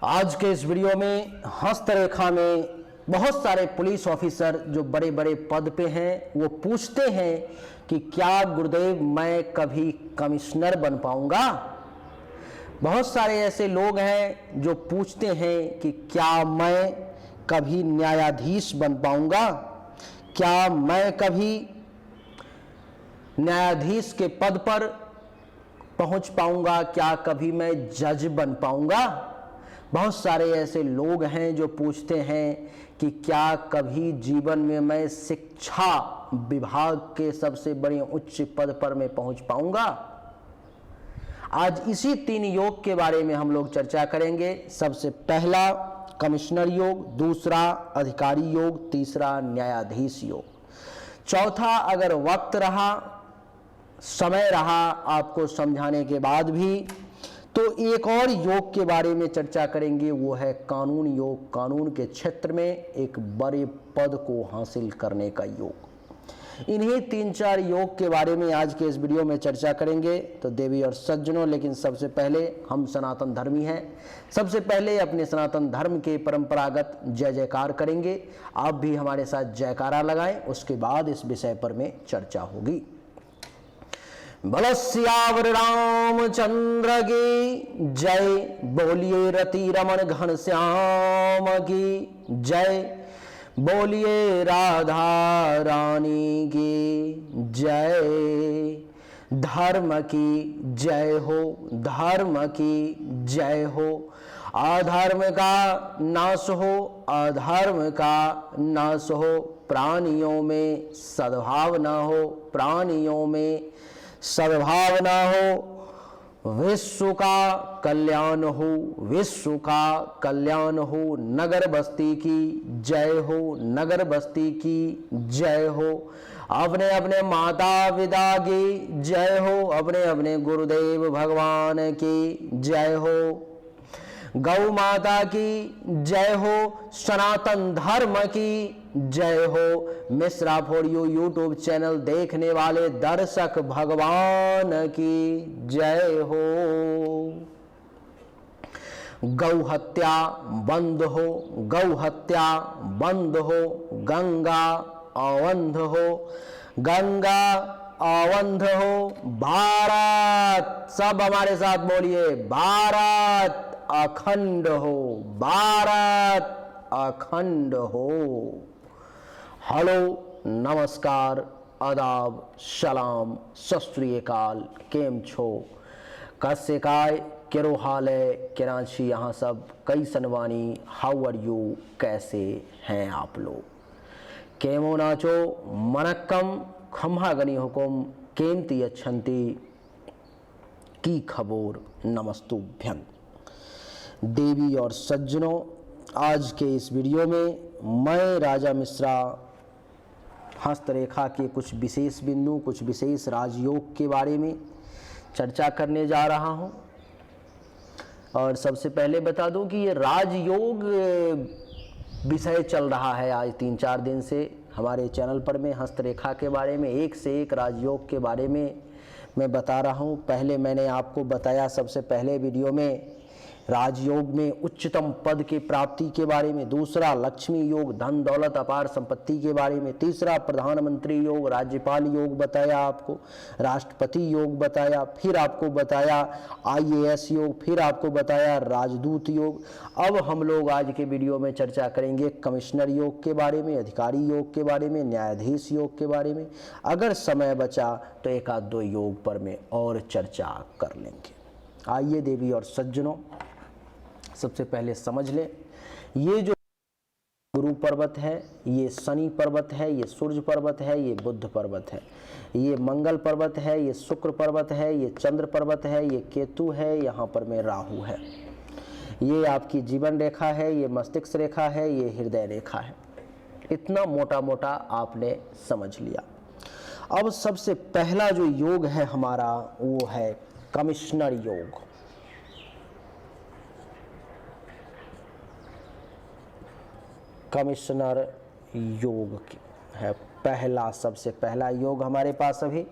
आज के इस वीडियो में हस्तरेखा में बहुत सारे पुलिस ऑफिसर जो बड़े बड़े पद पे हैं वो पूछते हैं कि क्या गुरुदेव मैं कभी कमिश्नर बन पाऊंगा। बहुत सारे ऐसे लोग हैं जो पूछते हैं कि क्या मैं कभी न्यायाधीश बन पाऊंगा, क्या मैं कभी न्यायाधीश के पद पर पहुंच पाऊंगा, क्या कभी मैं जज बन पाऊंगा। बहुत सारे ऐसे लोग हैं जो पूछते हैं कि क्या कभी जीवन में मैं शिक्षा विभाग के सबसे बड़े उच्च पद पर मैं पहुंच पाऊंगा। आज इसी 3 योग के बारे में हम लोग चर्चा करेंगे। सबसे पहला कमिश्नर योग, दूसरा अधिकारी योग, तीसरा न्यायाधीश योग। चौथा अगर वक्त रहा, समय रहा आपको समझाने के बाद भी, तो एक और योग के बारे में चर्चा करेंगे, वो है कानून योग। कानून के क्षेत्र में एक बड़े पद को हासिल करने का योग। इन्हीं 3-4 योग के बारे में आज के इस वीडियो में चर्चा करेंगे। तो देवी और सज्जनों, लेकिन सबसे पहले हम सनातन धर्मी हैं, सबसे पहले अपने सनातन धर्म के परंपरागत जय जयकार करेंगे। आप भी हमारे साथ जयकारा लगाएं, उसके बाद इस विषय पर में चर्चा होगी। बोलो सियावर रामचंद्र की जय, बोलिए रति रमन घनश्याम की जय, बोलिए राधा रानी की जय। धर्म की जय हो, धर्म की जय हो। अधर्म का नाश हो, अधर्म का नाश हो। प्राणियों में सद्भावना हो, प्राणियों में सद्भावना हो। विश्व का कल्याण हो, विश्व का कल्याण हो। नगर बस्ती की जय हो, नगर बस्ती की जय हो। अपने अपने माता पिता की जय हो, अपने अपने गुरुदेव भगवान की जय हो। गौ माता की जय हो, सनातन धर्म की जय हो। Mishra for you YouTube channel देखने वाले दर्शक भगवान की जय हो। गौ हत्या बंद हो, गौ हत्या बंद हो। गंगा अवंध हो, गंगा अवंध हो। भारत, सब हमारे साथ बोलिए, भारत अखंड हो, भारत अखंड हो। हेलो, नमस्कार, आदाब, सलाम, सत श्री अकाल, केम छो, कैसे काय, केरो हाल है, कराची यहाँ सब कई सनवानी, हाउ आर यू, कैसे हैं आप लोग। केमो नाचो, मनक्कम, खम्हा गनी हुकुम, केमती अच्छंती की खबोर, नमस्तुभ्यं। देवी और सज्जनों, आज के इस वीडियो में मैं राजा मिश्रा हस्तरेखा के कुछ विशेष बिंदु, कुछ विशेष राजयोग के बारे में चर्चा करने जा रहा हूं। और सबसे पहले बता दूं कि ये राजयोग विषय चल रहा है आज 3-4 दिन से हमारे चैनल पर में। हस्तरेखा के बारे में एक से एक राजयोग के बारे में मैं बता रहा हूं। पहले मैंने आपको बताया सबसे पहले वीडियो में राजयोग में उच्चतम पद की प्राप्ति के बारे में, दूसरा लक्ष्मी योग, धन दौलत अपार संपत्ति के बारे में, तीसरा प्रधानमंत्री योग, राज्यपाल योग बताया आपको, राष्ट्रपति योग बताया, फिर आपको बताया IAS योग, फिर आपको बताया राजदूत योग। अब हम लोग आज के वीडियो में चर्चा करेंगे कमिश्नर योग के बारे में, अधिकारी योग के बारे में, न्यायाधीश योग के बारे में। अगर समय बचा तो 1-2 योग पर में और चर्चा कर लेंगे। आइए देवी और सज्जनों, सबसे पहले समझ लें, ये जो गुरु पर्वत है, ये शनि पर्वत है, ये सूर्य पर्वत है, ये बुध पर्वत है, ये मंगल पर्वत है, ये शुक्र पर्वत है, ये चंद्र पर्वत है, ये केतु है, यहाँ पर में राहु है। ये आपकी जीवन रेखा है, ये मस्तिष्क रेखा है, ये हृदय रेखा है। इतना मोटा मोटा आपने समझ लिया। अब सबसे पहला जो योग है हमारा, वो है कमिश्नर योग। कमिश्नर योग है पहला, सबसे पहला योग हमारे पास अभी।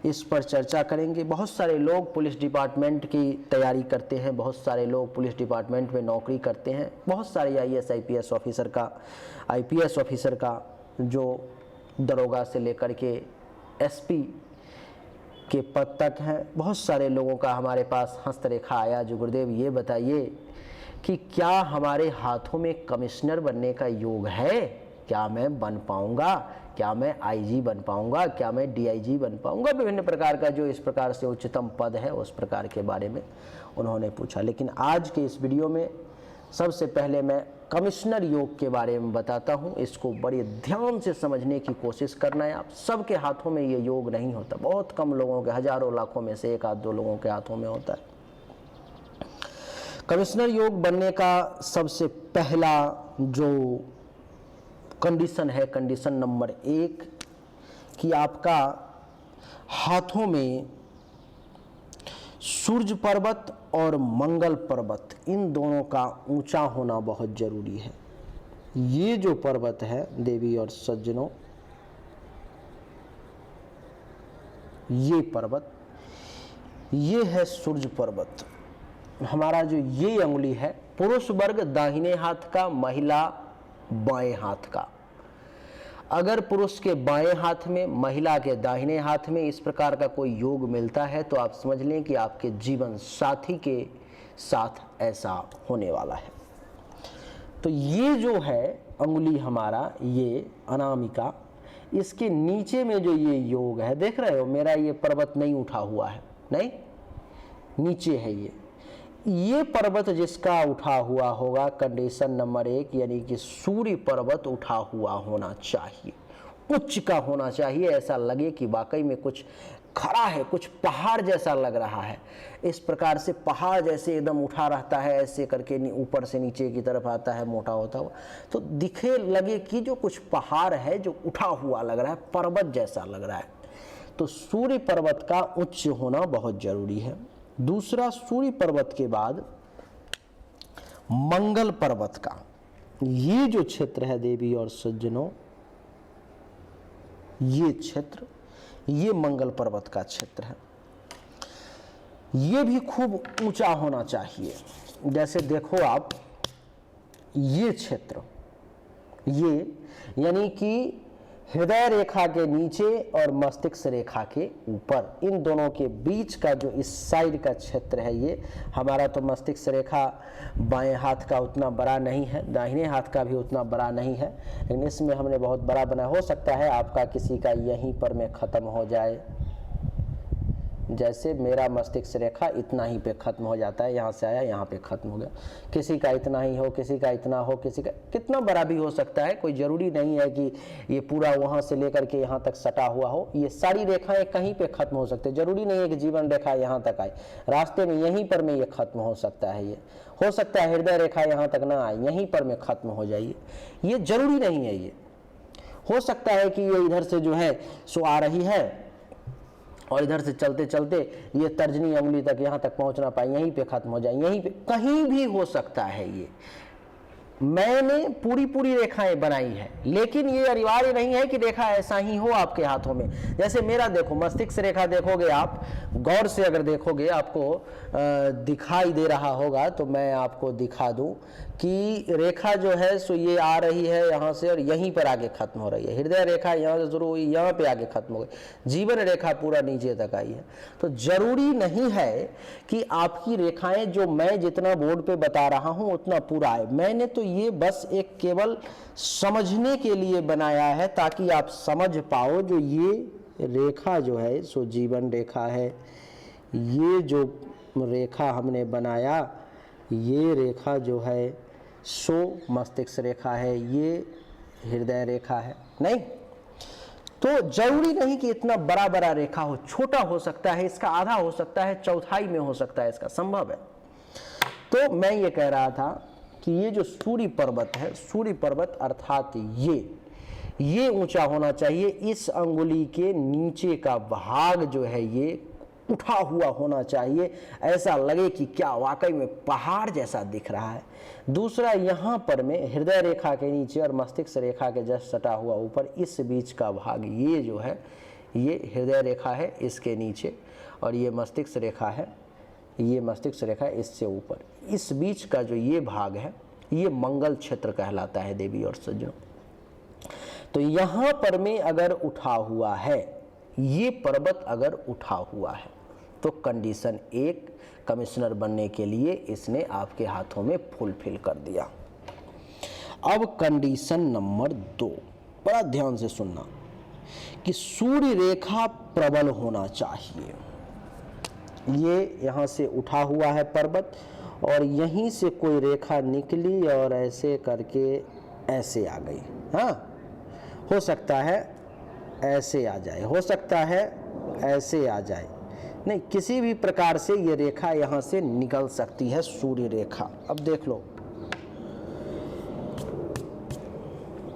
इस पर चर्चा करेंगे। बहुत सारे लोग पुलिस डिपार्टमेंट की तैयारी करते हैं, बहुत सारे लोग पुलिस डिपार्टमेंट में नौकरी करते हैं, बहुत सारे आईएएस आईपीएस ऑफिसर का, आईपीएस ऑफिसर का, जो दरोगा से लेकर के एसपी के पद तक हैं। बहुत सारे लोगों का हमारे पास हस्तरेखा आया। जो गुरुदेव ये बताइए कि क्या हमारे हाथों में कमिश्नर बनने का योग है? क्या मैं बन पाऊंगा? क्या मैं आईजी बन पाऊंगा? क्या मैं डीआईजी बन पाऊंगा? विभिन्न प्रकार का जो इस प्रकार से उच्चतम पद है उस प्रकार के बारे में उन्होंने पूछा। लेकिन आज के इस वीडियो में सबसे पहले मैं कमिश्नर योग के बारे में बताता हूँ। इसको बड़े ध्यान से समझने की कोशिश करना है। आप सबके हाथों में ये योग नहीं होता, बहुत कम लोगों के, हजारों लाखों में से एक आध दो लोगों के हाथों में होता है। कमिश्नर योग बनने का सबसे पहला जो कंडीशन है, कंडीशन नंबर 1, कि आपका हाथों में सूर्य पर्वत और मंगल पर्वत, इन दोनों का ऊंचा होना बहुत जरूरी है। ये जो पर्वत है देवी और सज्जनों, ये पर्वत, ये है सूर्य पर्वत। हमारा जो ये अंगुली है, पुरुष वर्ग दाहिने हाथ का, महिला बाएं हाथ का। अगर पुरुष के बाएं हाथ में, महिला के दाहिने हाथ में इस प्रकार का कोई योग मिलता है तो आप समझ लें कि आपके जीवन साथी के साथ ऐसा होने वाला है। तो ये जो है अंगुली हमारा, ये अनामिका, इसके नीचे में जो ये योग है, देख रहे हो मेरा ये पर्वत नहीं उठा हुआ है, नहीं, नीचे है ये पर्वत जिसका उठा हुआ होगा, कंडीशन नंबर 1, यानी कि सूर्य पर्वत उठा हुआ होना चाहिए, उच्च का होना चाहिए। ऐसा लगे कि वाकई में कुछ खड़ा है, कुछ पहाड़ जैसा लग रहा है। इस प्रकार से पहाड़ जैसे एकदम उठा रहता है, ऐसे करके ऊपर से नीचे की तरफ आता है, मोटा होता हुआ, तो दिखे लगे कि जो कुछ पहाड़ है जो उठा हुआ लग रहा है, पर्वत जैसा लग रहा है। तो सूर्य पर्वत का उच्च होना बहुत जरूरी है। दूसरा, सूर्य पर्वत के बाद मंगल पर्वत का ये जो क्षेत्र है देवी और सज्जनों, ये क्षेत्र, ये मंगल पर्वत का क्षेत्र है। ये भी खूब ऊंचा होना चाहिए। जैसे देखो आप, ये क्षेत्र, ये यानी कि हृदय रेखा के नीचे और मस्तिष्क रेखा के ऊपर, इन दोनों के बीच का जो इस साइड का क्षेत्र है, ये हमारा तो मस्तिष्क रेखा बाएं हाथ का उतना बड़ा नहीं है, दाहिने हाथ का भी उतना बड़ा नहीं है, लेकिन इसमें हमने बहुत बड़ा बनाया। हो सकता है आपका किसी का यहीं पर में ख़त्म हो जाए, जैसे मेरा मस्तिष्क रेखा इतना ही पे ख़त्म हो जाता है, यहाँ से आया यहाँ पे ख़त्म हो गया। किसी का इतना ही हो, किसी का इतना हो, किसी का कितना बड़ा भी हो सकता है। कोई ज़रूरी नहीं है कि ये पूरा वहाँ से लेकर के यहाँ तक सटा हुआ हो। ये सारी रेखाएं कहीं पे ख़त्म हो सकते हैं। ज़रूरी नहीं है कि जीवन रेखा यहाँ तक आए, रास्ते में यहीं पर में ये ख़त्म हो सकता है। ये हो सकता है हृदय रेखा यहाँ तक ना आए, यहीं पर में ख़त्म हो जाइए, ये ज़रूरी नहीं है। ये हो सकता है कि ये इधर से जो है सो आ रही है और इधर से चलते चलते ये तर्जनी अंगुली तक यहाँ तक पहुँच ना पाए, यहीं पे ख़त्म हो जाए, यहीं पे कहीं भी हो सकता है। ये मैंने पूरी रेखाएं बनाई है, लेकिन ये अनिवार्य नहीं है कि रेखा ऐसा ही हो आपके हाथों में। जैसे मेरा देखो, मस्तिष्क रेखा देखोगे आप, गौर से अगर देखोगे आपको दिखाई दे रहा होगा, तो मैं आपको दिखा दूं कि रेखा जो है सो ये आ रही है यहाँ से और यहीं पर आगे खत्म हो रही है। हृदय रेखा यहाँ से शुरू हुई, यहाँ पे आगे खत्म हो गई, जीवन रेखा पूरा नीचे तक आई है। तो जरूरी नहीं है कि आपकी रेखाएं जो मैं जितना बोर्ड पे बता रहा हूँ उतना पूरा है। मैंने तो ये बस एक केवल समझने के लिए बनाया है, ताकि आप समझ पाओ जो ये रेखा जो है सो जीवन रेखा है। ये जो रेखा हमने बनाया, ये रेखा जो है सो मस्तिष्क रेखा है, ये हृदय रेखा है। नहीं तो जरूरी नहीं कि इतना बड़ा बड़ा रेखा हो, छोटा हो सकता है, इसका आधा हो सकता है, चौथाई में हो सकता है, इसका संभव है। तो मैं ये कह रहा था कि ये जो सूर्य पर्वत है, सूर्य पर्वत अर्थात ये ऊंचा होना चाहिए। इस अंगुली के नीचे का भाग जो है ये उठा हुआ होना चाहिए, ऐसा लगे कि क्या वाकई में पहाड़ जैसा दिख रहा है। दूसरा, यहाँ पर में हृदय रेखा के नीचे और मस्तिष्क रेखा के जस्ट सटा हुआ ऊपर, इस बीच का भाग ये जो है ये हृदय रेखा है इसके नीचे, और ये मस्तिष्क रेखा है, ये मस्तिष्क रेखा है इससे ऊपर। इस बीच का जो ये भाग है ये मंगल क्षेत्र कहलाता है देवी और सज्जनों। तो यहाँ पर में अगर उठा हुआ है, ये पर्वत अगर उठा हुआ है, तो कंडीशन 1 कमिश्नर बनने के लिए इसने आपके हाथों में फुलफिल कर दिया। अब कंडीशन नंबर 2, बड़ा ध्यान से सुनना, कि सूर्य रेखा प्रबल होना चाहिए। ये यहाँ से उठा हुआ है पर्वत, और यहीं से कोई रेखा निकली और ऐसे करके ऐसे आ गई। हाँ, हो सकता है ऐसे आ जाए, हो सकता है ऐसे आ जाए, नहीं, किसी भी प्रकार से ये रेखा यहाँ से निकल सकती है, सूर्य रेखा। अब देख लो,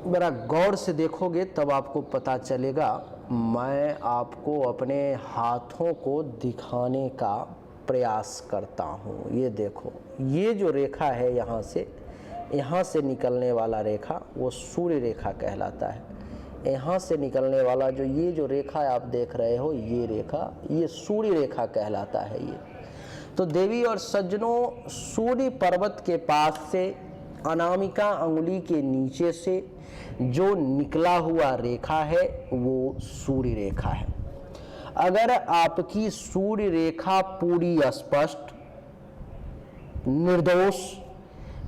बड़ा गौर से देखोगे तब आपको पता चलेगा। मैं आपको अपने हाथों को दिखाने का प्रयास करता हूँ। ये देखो, ये जो रेखा है यहाँ से निकलने वाला रेखा वो सूर्य रेखा कहलाता है। यहाँ से निकलने वाला ये जो रेखा आप देख रहे हो, ये रेखा, ये सूर्य रेखा कहलाता है। ये तो देवी और सज्जनों, सूर्य पर्वत के पास से अनामिका अंगुली के नीचे से जो निकला हुआ रेखा है वो सूर्य रेखा है। अगर आपकी सूर्य रेखा पूरी स्पष्ट, निर्दोष,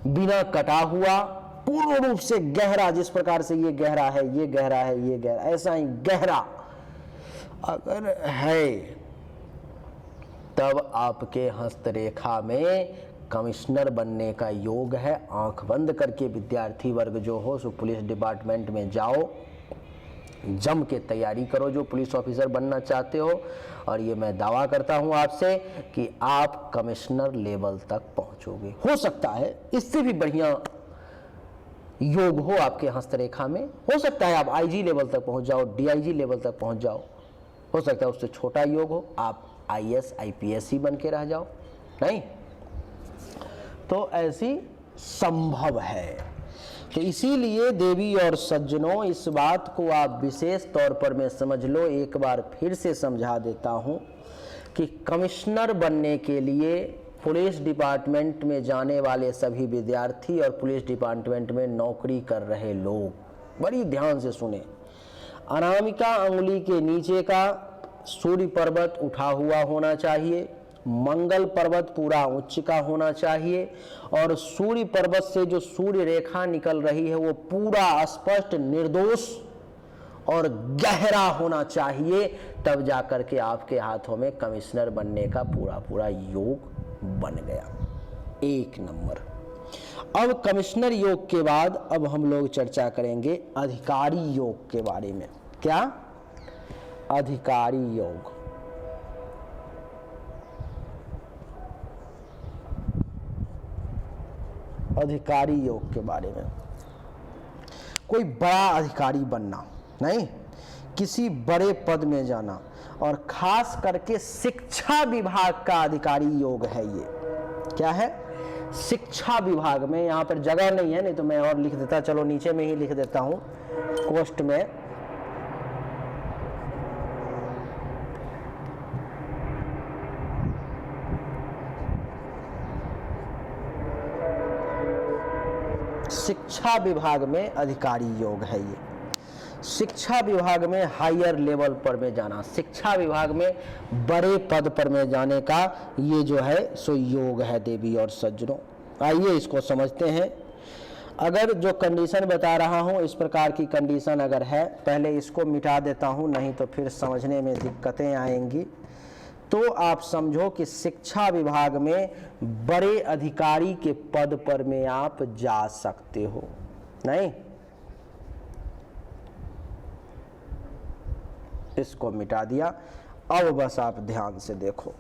बिना कटा हुआ, पूर्ण रूप से गहरा, जिस प्रकार से ये गहरा है, ये गहरा है, ये गहरा, ऐसा ही गहरा अगर है, तब आपके हस्तरेखा में कमिश्नर बनने का योग है। आंख बंद करके विद्यार्थी वर्ग जो हो सो पुलिस डिपार्टमेंट में जाओ, जम के तैयारी करो जो पुलिस ऑफिसर बनना चाहते हो, और ये मैं दावा करता हूं आपसे कि आप कमिश्नर लेवल तक पहुंचोगे। हो सकता है इससे भी बढ़िया योग हो आपके हस्तरेखा में, हो सकता है आप आईजी लेवल तक पहुंच जाओ, डीआईजी लेवल तक पहुंच जाओ, हो सकता है उससे छोटा योग हो, आप आईएएस आईपीएस ही बन के रह जाओ। नहीं तो ऐसी संभव है। तो इसीलिए देवी और सज्जनों, इस बात को आप विशेष तौर पर मैं समझ लो, एक बार फिर से समझा देता हूं कि कमिश्नर बनने के लिए पुलिस डिपार्टमेंट में जाने वाले सभी विद्यार्थी और पुलिस डिपार्टमेंट में नौकरी कर रहे लोग बड़ी ध्यान से सुने। अनामिका अंगुली के नीचे का सूर्य पर्वत उठा हुआ होना चाहिए, मंगल पर्वत पूरा उच्च का होना चाहिए, और सूर्य पर्वत से जो सूर्य रेखा निकल रही है वो पूरा स्पष्ट, निर्दोष और गहरा होना चाहिए। तब जाकर के आपके हाथों में कमिश्नर बनने का पूरा योग बन गया। 1 नंबर। अब कमिश्नर योग के बाद अब हम लोग चर्चा करेंगे अधिकारी योग के बारे में। क्या? अधिकारी योग। अधिकारी योग के बारे में, कोई बड़ा अधिकारी बनना नहीं, किसी बड़े पद में जाना, और खास करके शिक्षा विभाग का अधिकारी योग है। ये क्या है? शिक्षा विभाग में। यहाँ पर जगह नहीं है, नहीं तो मैं और लिख देता, चलो नीचे में ही लिख देता हूँ कोष्ठ में। शिक्षा विभाग में अधिकारी योग है। ये शिक्षा विभाग में हायर लेवल पर में जाना, शिक्षा विभाग में बड़े पद पर में जाने का ये जो है सो योग है देवी और सज्जनों। आइए इसको समझते हैं। अगर जो कंडीशन बता रहा हूँ इस प्रकार की कंडीशन अगर है, पहले इसको मिटा देता हूँ, नहीं तो फिर समझने में दिक्कतें आएंगी। तो आप समझो कि शिक्षा विभाग में बड़े अधिकारी के पद पर में आप जा सकते हो। नहीं, इसको मिटा दिया। अब बस आप ध्यान से देखो।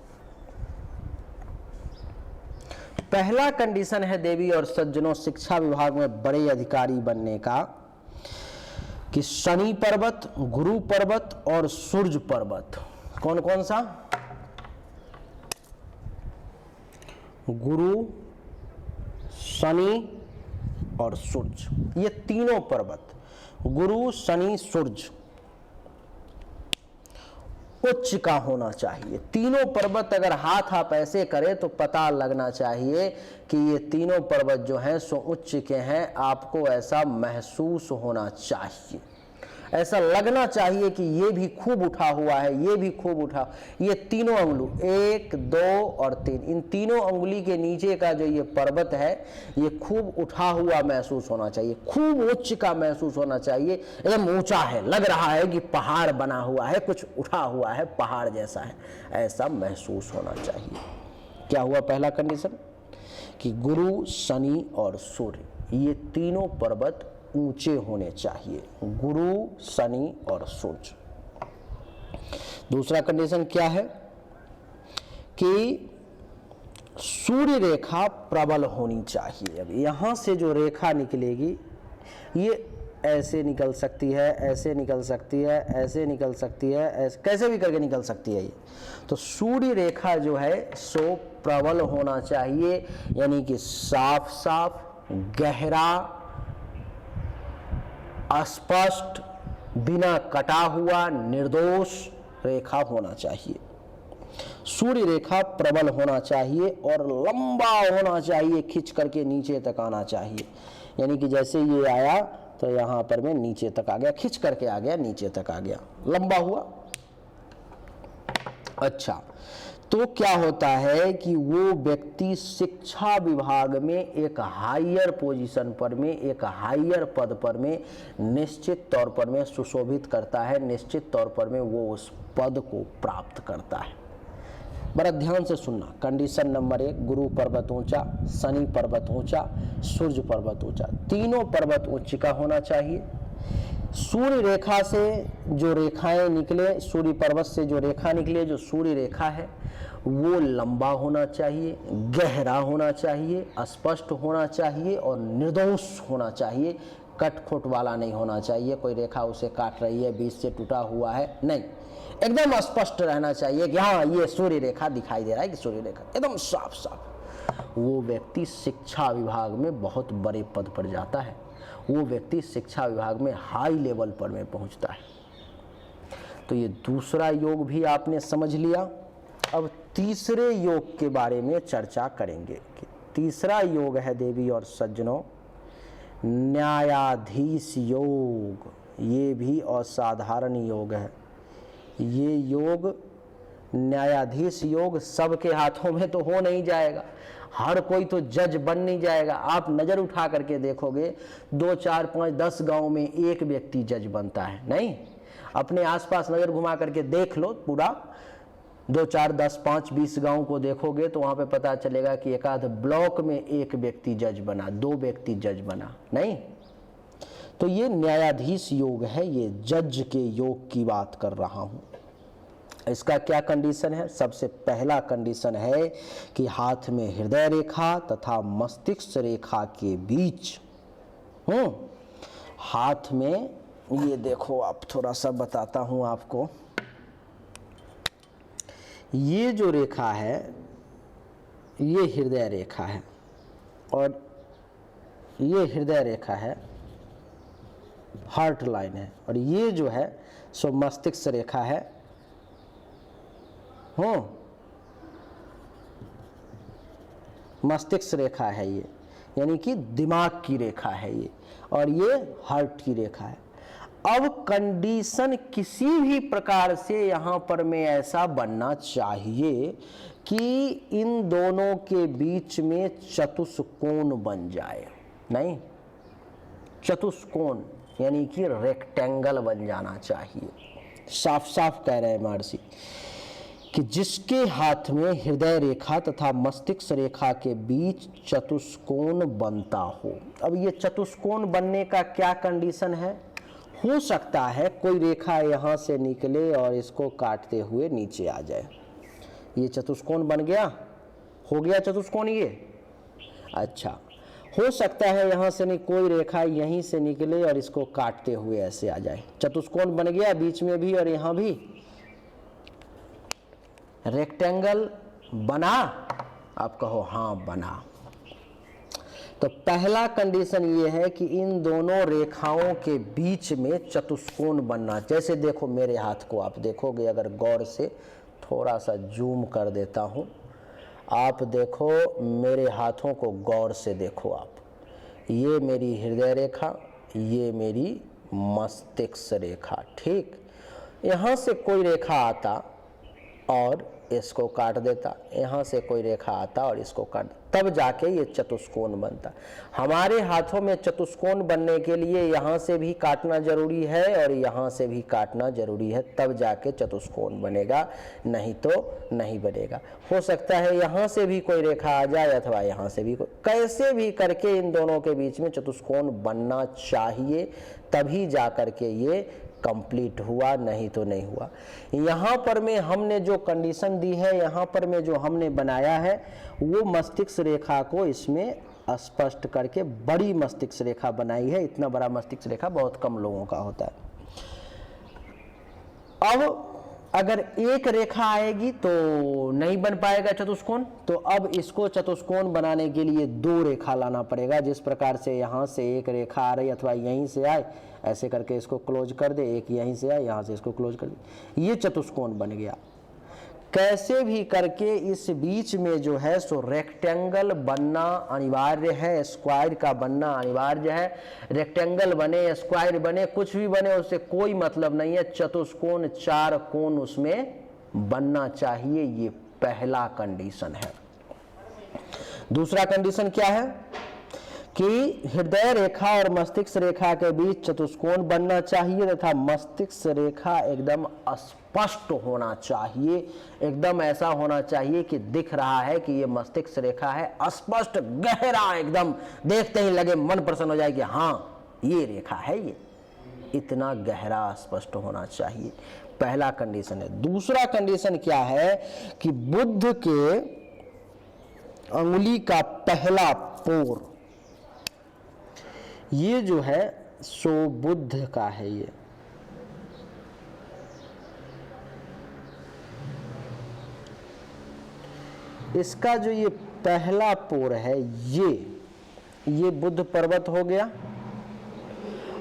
पहला कंडीशन है देवी और सज्जनों शिक्षा विभाग में बड़े अधिकारी बनने का कि शनि पर्वत, गुरु पर्वत और सूर्य पर्वत। कौन कौन सा? गुरु, शनि और सूर्य। ये तीनों पर्वत, गुरु, शनि, सूर्य, उच्च का होना चाहिए। तीनों पर्वत अगर हाथ आप ऐसे करें तो पता लगना चाहिए कि ये तीनों पर्वत जो हैं सो उच्च के हैं। आपको ऐसा महसूस होना चाहिए, ऐसा लगना चाहिए कि ये भी खूब उठा हुआ है, ये भी खूब उठा। ये तीनों अंगुली 1, 2 और 3, इन तीनों अंगुली के नीचे का जो ये पर्वत है ये खूब उठा हुआ महसूस होना चाहिए, खूब उच्च का महसूस होना चाहिए। एकदम ऊंचा है, लग रहा है कि पहाड़ बना हुआ है, कुछ उठा हुआ है, पहाड़ जैसा है, ऐसा महसूस होना चाहिए। क्या हुआ पहला कंडीशन कि गुरु, शनि और सूर्य ये तीनों पर्वत ऊंचे होने चाहिए, गुरु, शनि और सूर्य। दूसरा कंडीशन क्या है कि सूर्य रेखा प्रबल होनी चाहिए। अब यहां से जो रेखा निकलेगी ये ऐसे निकल सकती है, ऐसे निकल सकती है, ऐसे निकल सकती है, ऐसे कैसे भी करके निकल सकती है ये। तो सूर्य रेखा जो है सो प्रबल होना चाहिए, यानी कि साफ साफ, गहरा, स्पष्ट, बिना कटा हुआ, निर्दोष रेखा होना चाहिए। सूर्य रेखा प्रबल होना चाहिए और लंबा होना चाहिए, खिंच करके नीचे तक आना चाहिए। यानी कि जैसे ये आया तो यहाँ पर मैं नीचे तक आ गया, खिंच करके आ गया, नीचे तक आ गया, लंबा हुआ। अच्छा, तो क्या होता है कि वो व्यक्ति शिक्षा विभाग में एक हायर पोजीशन पर में, एक हायर पद पर में निश्चित तौर पर में सुशोभित करता है, निश्चित तौर पर में वो उस पद को प्राप्त करता है। बड़ा ध्यान से सुनना। कंडीशन नंबर 1, गुरु पर्वत ऊंचा, शनि पर्वत ऊंचा, सूर्य पर्वत ऊंचा, तीनों पर्वत उच्च का होना चाहिए। सूर्य रेखा से जो रेखाएं निकले, सूर्य पर्वत से जो रेखा निकले, जो सूर्य रेखा है वो लंबा होना चाहिए, गहरा होना चाहिए, स्पष्ट होना चाहिए और निर्दोष होना चाहिए। कट खोट वाला नहीं होना चाहिए, कोई रेखा उसे काट रही है, बीच से टूटा हुआ है, नहीं, एकदम स्पष्ट रहना चाहिए कि हाँ ये सूर्य रेखा दिखाई दे रहा है कि सूर्य रेखा एकदम साफ साफ। वो व्यक्ति शिक्षा विभाग में बहुत बड़े पद पर जाता है, वो व्यक्ति शिक्षा विभाग में हाई लेवल पर में पहुंचता है। तो ये दूसरा योग भी आपने समझ लिया। अब तीसरे योग के बारे में चर्चा करेंगे कि तीसरा योग है देवी और सज्जनों, न्यायाधीश योग। ये भी असाधारण योग है। ये योग न्यायाधीश योग सबके हाथों में तो हो नहीं जाएगा, हर कोई तो जज बन नहीं जाएगा। आप नज़र उठा करके देखोगे 2, 4, 5, 10 गांव में एक व्यक्ति जज बनता है, नहीं। अपने आसपास नज़र घुमा करके देख लो, पूरा 2, 4, 10, 5, 20 गांव को देखोगे तो वहाँ पे पता चलेगा कि एक आध ब्लॉक में एक व्यक्ति जज बना, 2 व्यक्ति जज बना, नहीं। तो ये न्यायाधीश योग है, ये जज के योग की बात कर रहा हूँ। इसका क्या कंडीशन है? सबसे पहला कंडीशन है कि हाथ में हृदय रेखा तथा मस्तिष्क रेखा के बीच, हाथ में ये देखो, आप थोड़ा सा बताता हूं आपको। ये जो रेखा है ये हृदय रेखा है और ये हृदय रेखा है, हार्ट लाइन है, और ये जो है सो मस्तिष्क रेखा है, मस्तिष्क रेखा है ये, यानी कि दिमाग की रेखा है ये, और ये हार्ट की रेखा है। अब कंडीशन किसी भी प्रकार से यहाँ पर में ऐसा बनना चाहिए कि इन दोनों के बीच में चतुष्कोण बन जाए, नहीं, चतुष्कोण यानी कि रेक्टेंगल बन जाना चाहिए। साफ साफ कह रहे हैं महर्षि कि जिसके हाथ में हृदय रेखा तथा मस्तिष्क रेखा के बीच चतुष्कोण बनता हो। अब ये चतुष्कोण बनने का क्या कंडीशन है? हो सकता है कोई रेखा यहाँ से निकले और इसको काटते हुए नीचे आ जाए, ये चतुष्कोण बन गया, हो गया चतुष्कोण ये। अच्छा, हो सकता है यहाँ से नहीं, कोई रेखा यहीं से निकले और इसको काटते हुए ऐसे आ जाए, चतुष्कोण बन गया, बीच में भी और यहाँ भी रेक्टेंगल बना। आप कहो हाँ बना। तो पहला कंडीशन ये है कि इन दोनों रेखाओं के बीच में चतुष्कोण बनना। जैसे देखो मेरे हाथ को आप देखोगे, अगर गौर से थोड़ा सा जूम कर देता हूँ, आप देखो मेरे हाथों को गौर से देखो आप, ये मेरी हृदय रेखा, ये मेरी मस्तिष्क रेखा, ठीक। यहाँ से कोई रेखा आता और इसको काट देता, यहाँ से कोई रेखा आता और इसको काट, तब जाके ये चतुष्कोण बनता। हमारे हाथों में चतुष्कोण बनने के लिए यहाँ से भी काटना जरूरी है और यहाँ से भी काटना जरूरी है, तब जाके चतुष्कोण बनेगा, नहीं तो नहीं बनेगा। हो सकता है यहाँ से भी कोई रेखा आ जाए अथवा यहाँ से भी कोई, कैसे भी करके इन दोनों के बीच में चतुष्कोण बनना चाहिए, तभी जा करके ये कंप्लीट हुआ, नहीं तो नहीं हुआ। यहाँ पर में हमने जो कंडीशन दी है, यहाँ पर में जो हमने बनाया है, वो मस्तिष्क रेखा को इसमें स्पष्ट करके बड़ी मस्तिष्क रेखा बनाई है। इतना बड़ा मस्तिष्क रेखा बहुत कम लोगों का होता है। अब अगर एक रेखा आएगी तो नहीं बन पाएगा चतुष्कोण, तो अब इसको चतुष्कोण बनाने के लिए दो रेखा लाना पड़ेगा। जिस प्रकार से यहाँ से एक रेखा आ रही अथवा यहीं से आए, ऐसे करके इसको क्लोज कर दे, एक यहीं से आए, यहाँ से इसको क्लोज कर दे, ये चतुष्कोण बन गया। कैसे भी करके इस बीच में जो है सो रेक्टेंगल बनना अनिवार्य है, स्क्वायर का बनना अनिवार्य है। रेक्टेंगल बने, स्क्वायर बने, कुछ भी बने, उससे कोई मतलब नहीं है, चतुष्कोण चार कोण उसमें बनना चाहिए। ये पहला कंडीशन है। दूसरा कंडीशन क्या है कि हृदय रेखा और मस्तिष्क रेखा के बीच चतुष्कोण बनना चाहिए तथा मस्तिष्क रेखा एकदम स्पष्ट होना चाहिए, एकदम ऐसा होना चाहिए कि दिख रहा है कि ये मस्तिष्क रेखा है, स्पष्ट गहरा, एकदम देखते ही लगे मन प्रसन्न हो जाए कि हाँ ये रेखा है, ये इतना गहरा स्पष्ट होना चाहिए। पहला कंडीशन है। दूसरा कंडीशन क्या है कि बुद्ध के अंगुली का पहला पोर, ये जो है सो बुद्ध का है। ये इसका जो ये पहला पोर है, ये बुद्ध पर्वत हो गया।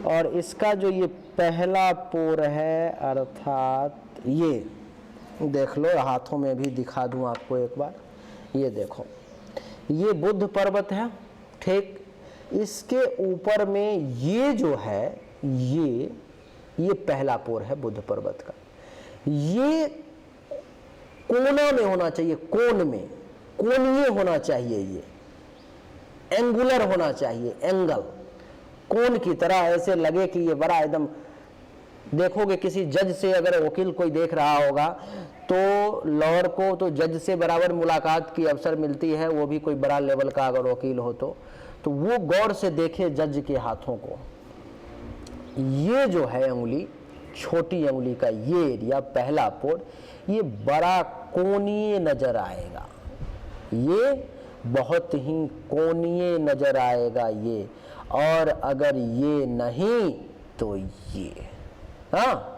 और इसका जो ये पहला पोर है, अर्थात ये देख लो, हाथों में भी दिखा दूं आपको एक बार, ये देखो, ये बुद्ध पर्वत है, ठीक। इसके ऊपर में ये जो है, ये पहला पोर है बुद्ध पर्वत का। ये कोना में होना चाहिए, कोण में, कोणीय होना चाहिए, ये एंगुलर होना चाहिए, एंगल, कोण की तरह, ऐसे लगे कि ये बड़ा एकदम, देखोगे किसी जज से अगर वकील कोई देख रहा होगा तो लॉयर को तो जज से बराबर मुलाकात की अवसर मिलती है, वो भी कोई बड़ा लेवल का अगर वकील हो तो वो गौर से देखे जज के हाथों को। ये जो है अंगुली, छोटी अंगुली का ये एरिया, पहला पोर, ये बड़ा कोणीय नजर आएगा, ये बहुत ही कोणीय नजर आएगा ये। और अगर ये नहीं तो ये, हाँ,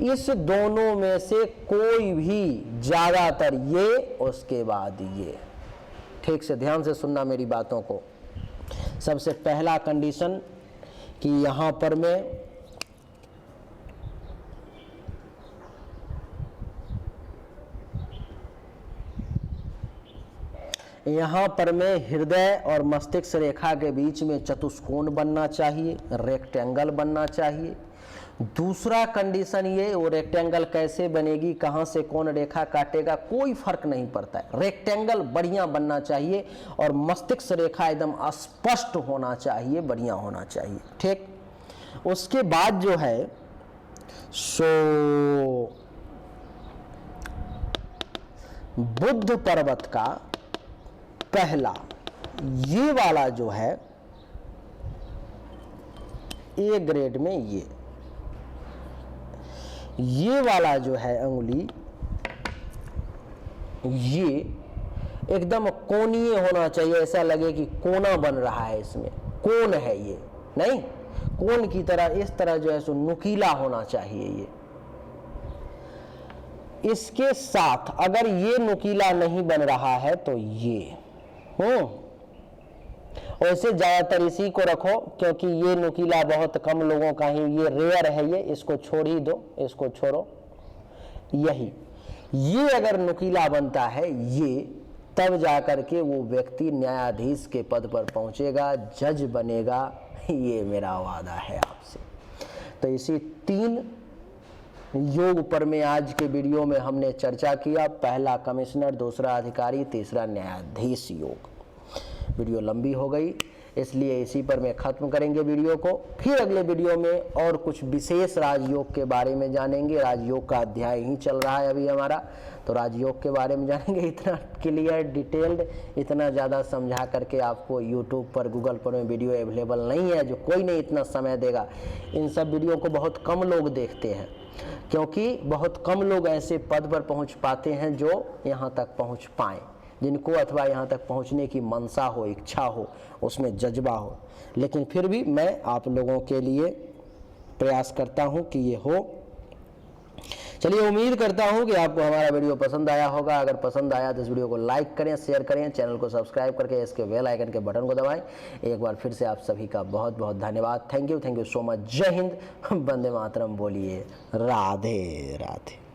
इस दोनों में से कोई भी, ज्यादातर ये, उसके बाद ये। ठीक से ध्यान से सुनना मेरी बातों को। सबसे पहला कंडीशन कि यहां पर मैं हृदय और मस्तिष्क रेखा के बीच में चतुष्कोण बनना चाहिए, रेक्टेंगल बनना चाहिए। दूसरा कंडीशन ये, वो रेक्टेंगल कैसे बनेगी, कहाँ से कौन रेखा काटेगा, कोई फर्क नहीं पड़ता है, रेक्टेंगल बढ़िया बनना चाहिए और मस्तिष्क रेखा एकदम स्पष्ट होना चाहिए, बढ़िया होना चाहिए, ठीक। उसके बाद जो है सो बुद्ध पर्वत का पहला ये वाला जो है, ए ग्रेड में ये वाला जो है अंगुली, ये एकदम कोणीय होना चाहिए, ऐसा लगे कि कोना बन रहा है, इसमें कोण है, ये नहीं, कोण की तरह इस तरह जो है सो नुकीला होना चाहिए ये। इसके साथ अगर ये नुकीला नहीं बन रहा है तो ये वैसे ज़्यादातर इसी को रखो, क्योंकि ये नुकीला बहुत कम लोगों का ही, ये रेयर है, ये इसको छोड़ ही दो, इसको छोड़ो। ये अगर नुकीला बनता है ये, तब जाकर के वो व्यक्ति न्यायाधीश के पद पर पहुंचेगा, जज बनेगा। ये मेरा वादा है आपसे। तो इसी 3 योग पर में आज के वीडियो में हमने चर्चा किया। पहला कमिश्नर, दूसरा अधिकारी, तीसरा न्यायाधीश योग। वीडियो लंबी हो गई, इसलिए इसी पर में ख़त्म करेंगे वीडियो को। फिर अगले वीडियो में और कुछ विशेष राजयोग के बारे में जानेंगे। राजयोग का अध्याय ही चल रहा है अभी हमारा, तो राजयोग के बारे में जानेंगे। इतना क्लियर, डिटेल्ड, इतना ज़्यादा समझा करके आपको यूट्यूब पर, गूगल पर में वीडियो अवेलेबल नहीं है, जो कोई नहीं इतना समय देगा। इन सब वीडियो को बहुत कम लोग देखते हैं, क्योंकि बहुत कम लोग ऐसे पद पर पहुँच पाते हैं जो यहाँ तक पहुँच पाएँ, जिनको अथवा यहाँ तक पहुँचने की मनसा हो, इच्छा हो, उसमें जज्बा हो। लेकिन फिर भी मैं आप लोगों के लिए प्रयास करता हूँ कि ये हो। चलिए, उम्मीद करता हूँ कि आपको हमारा वीडियो पसंद आया होगा। अगर पसंद आया तो इस वीडियो को लाइक करें, शेयर करें, चैनल को सब्सक्राइब करके इसके बेल आइकन के बटन को दबाएं। एक बार फिर से आप सभी का बहुत बहुत धन्यवाद। Thank you so much. जय हिंद, वंदे मातरम बोलिए। राधे राधे।